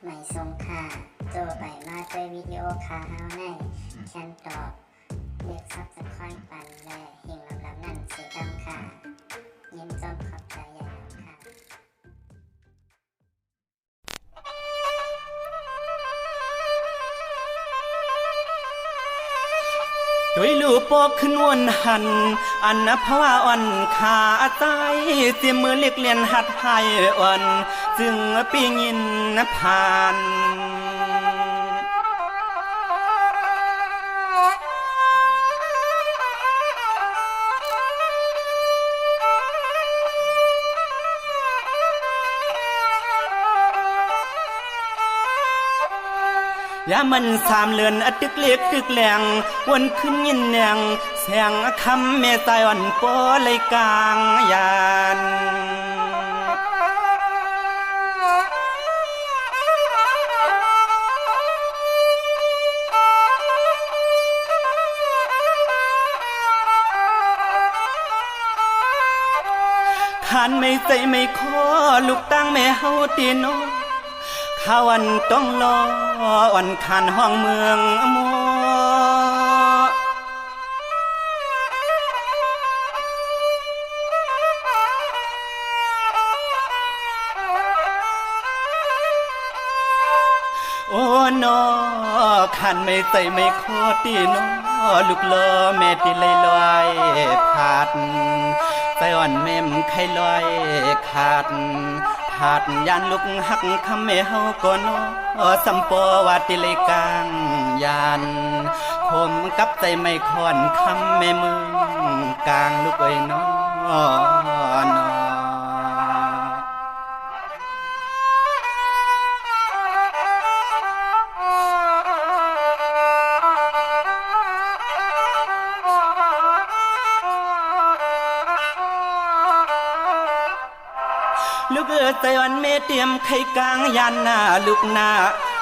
ไม่ทรงค่าโจไปมาด้วยวิดีโอคาเฮาในแคนตอบเรียกซับสไครป์ปันและหิ่งลำนั่นเสียดำค่ะยินจมขอบใจใหญ่ค่ะด้วยลูกปอกขึ้นวนหันอันนภาวะอ่อนขาใจเสียมือเล็กเลียนหัดให้อ่อนจึงปีงินนผ่านยามันสามเลือนอตึกเล็กตึกแหลงวนขึ้นยินแนงแสงคำเมตายอ่อนปอเลยกลางยานขานไม่ใจไม่ขอลูกตั้งไม่เฮาตีโนข้าวันต้องรอวันขานห้องเมืองโมโอ้นอขันไม่ใส่ไม่โคตีนอลูกลอแม่ติเลยลอยขาดใจอ่อนแม่มไข่ลอยขาดขาดยานลุกหักคำแม่เฮาก่อนอสัมปอวาติเลยกลางยานคมกับใจไม่คอนคำแม่มึงกลางลูกเอ้ยน้อนอลูกใจวันเมเตรียมไข่กลางยันหน้าลูกหน้า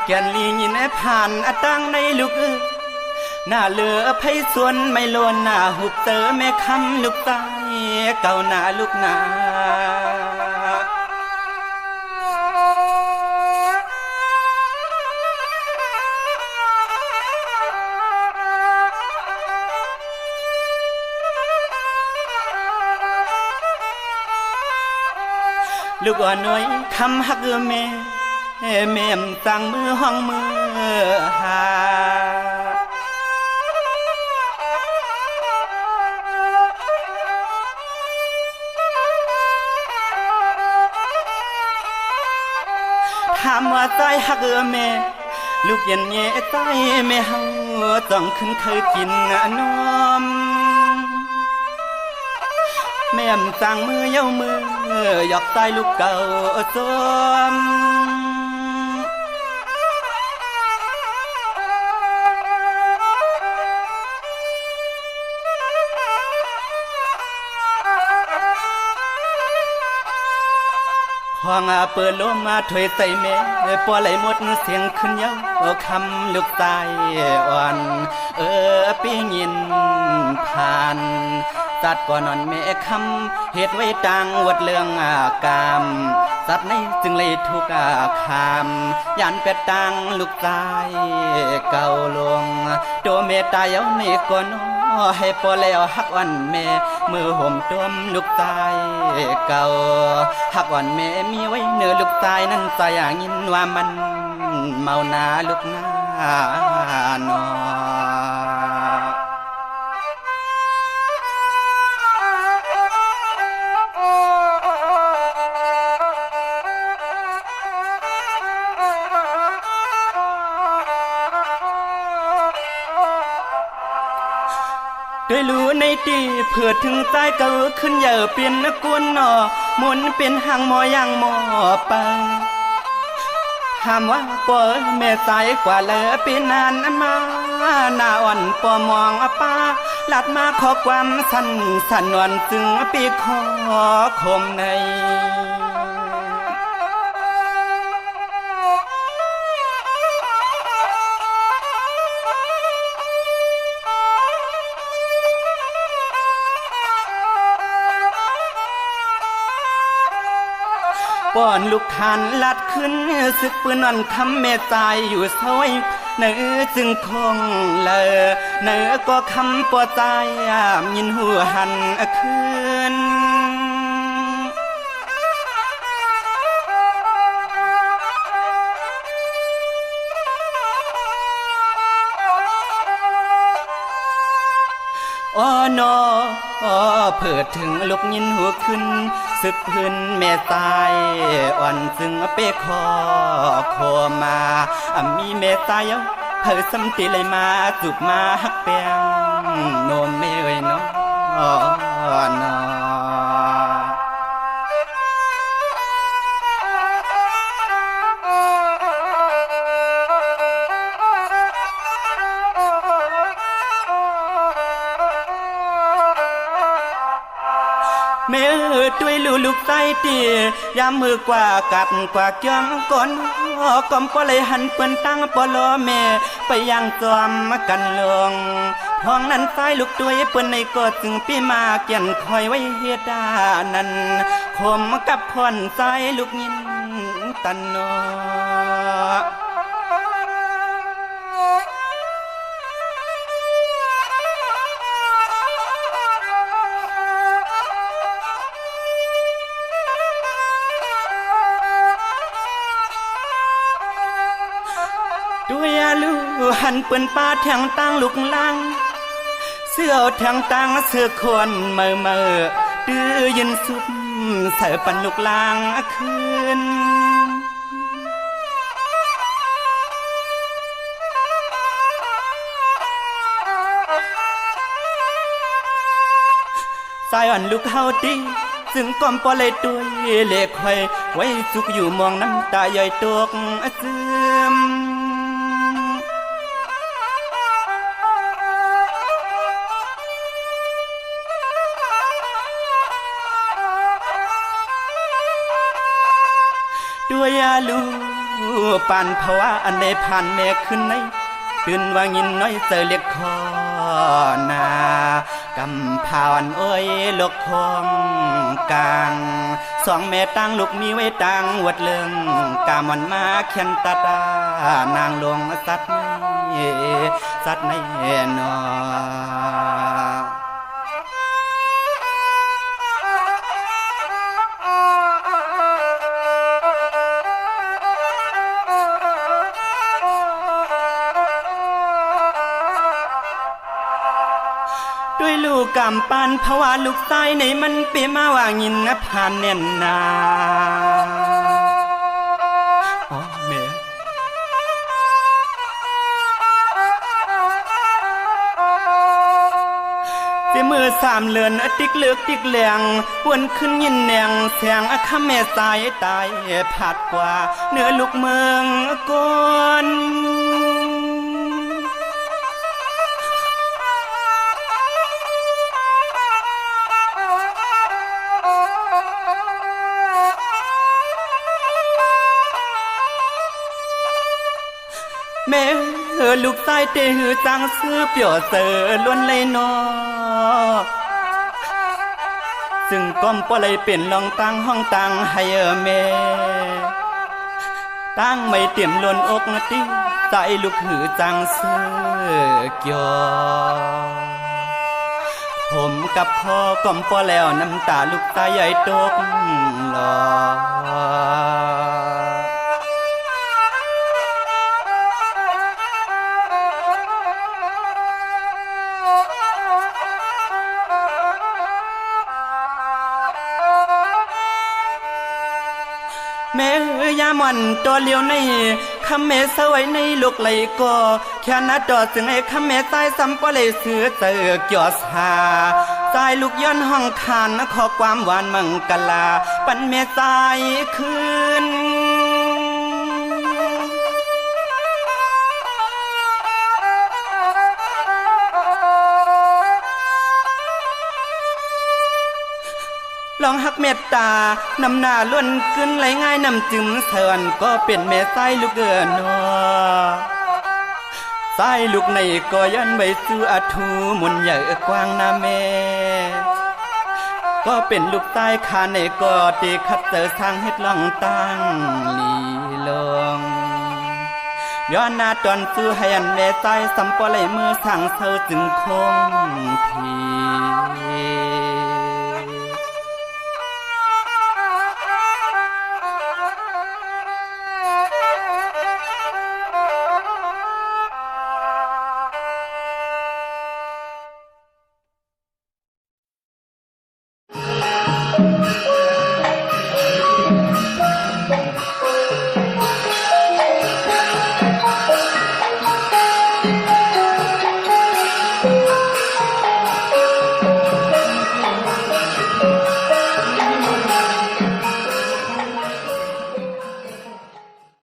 แกนลียินผ่านอตั้งในลูกหน้าเหลือไพส่วนไม่ล้นหน้าหุบเตอแม่คำลูกตายเก่าหน้าลูกหน้าลูกอ่อนน้อยคำหักแม่แม่มตั้งมือห้องมือหาถามว่าใจหักแม่ลูกยันเย่ใจแม่เฮาต้องขึ้นเคยกินน้อมแม่มสั่งมือเย้ามือยอกใต้ลูกเก่าสมห้องเปิดลมมาถอยใส่แม่ปอไหลหมดเสียงขึ้นเย้าคำลูกตายอ่อนปีงินผ่านสัตว์ก่อนนอนแม่คำเหตุไว้ต่างวัดเรื่องกามสัตว์ในจึงเลยทุกคามยันเป็ดตังลูกตายเก่าลงโตเมตายเอาในก่อนให้พอแล้วหักวันแม่มือห่มต้มลูกตายเก่าหักวันแม่มีไว้เนื้อลูกตายนั้นใจยินว่ามันเมาหนาลูกหน้านอด้วยรู้ในตีเพื่อถึงใต้เก่าขึ้นเยอะเปลี่ยนกวนหนอหมุนเป็นหางหมอย่างหมอไปถามว่าปอแม่ใจกว่าเลยเป็นนานมาหน้าอ่อนปอมองป้าลัดมาขอความสั่นสั่นวันจึงปีขอคมใน ป้อนลูกทานลัดขึ้นสึกปืนนั่นคำแม่ตายอยู่ซอยเนื้อจึงคงเลอเนื้อก็คำปอตายยินหัวหันคืนอ้อนอเพิดถึงลูกยินหัวขึ้นสึกพื้นแม่ตายอ่อนจึงเปคอโคมามีแม่ตายเพิดสำติเลยมาจุบมาฮักแปงโนมไม่เอ่ยน้อนอแม่ด้วยลูกใจตียามมือกว่ากัดกว่าเกี่ยงก่อนก่อมก็เลยหันเปิ้นตั้งปลอแม่ไปยังจอมกันลงห้องนั้นใต้ลูกด้วยเปิ้นในก็จึงปีมาเกี่ยนคอยไว้เฮ็ดานั้นคมกับพรใจลูกยินตันนอด้วยลูหันเปิ้นป้าแทงตั้งลูกลังเสื้อแทงตั้งเสื้อคนเมื่อดื้อยินสุบใส่ปันลูกลางคืนสายอ่อนลูกเฮาตีซึ่งก้อมปอเลยตัวเล็กคอยไว้สุกอยู่มองน้ำตาใหญ่ตกซึมด้วยลูปานภาวะอันได้ผ่านแม่ขึ้นในตื่นว่ายินน้อยเจอเล็กคอนากำพาวันเอ้ยลกคงกลางสองแม่ตั้งลูกมีไว้ตั้งวัดเลืองกามันมาเขียนตาตานางลงสัตว์ในนอด้วยลูกกำปันภาวะลูกใต้ในมันเปียมาว่ายินนะผ่านเน่นนาอ๋อแม่เจมือสามเลือนติ๊กเลือกติ๊กแหลงวนขึ้นยินแนงแสงอคแม่สายตายผัดกว่าเนื้อลูกเมืองก้นแม่ลูกใต้เตหือจังซื้อเปียวเสือล้วนเลยนอซึ่งก้มปเลยเป็นลองตั้งห้องตั้งให้แม่ตั้งไม่เตรียมล้นอกนะติใจลูกหือจังซื้อเกี่ยวผมกับพ่อก้มปอแล้วน้ำตาลูกตาใหญ่ตกหลอแม่ยามันตัวเลี้ยวในคำแม่สวยในลูกไหลก็แค่นัดจอดถึงไอ้คำแม่ตายซ้ำปะเลยเสือเจอเกี่ยวสาตายลูกย้อนห้องคานขอความหวานมังกลาปันแม่ตายคืนลองหักเมตตานำหน้าล้วนขึ้นไหลง่ายนำจึมเสินก็เป็นแม่ไส้ลูกเกินนอไส้ลูกในก็ยันไว้ซื้ออาทูมุนใหญ่กว้างนาแม่ ก็เป็นลูกใต้ขาในกอตีขัดเจอทางเฮ็ดล่องตั้งลีลงย้อนหน้าตอนซื้อให้อันแม่ใจสำปอไหลมือสั่งเศร้าจึงคงที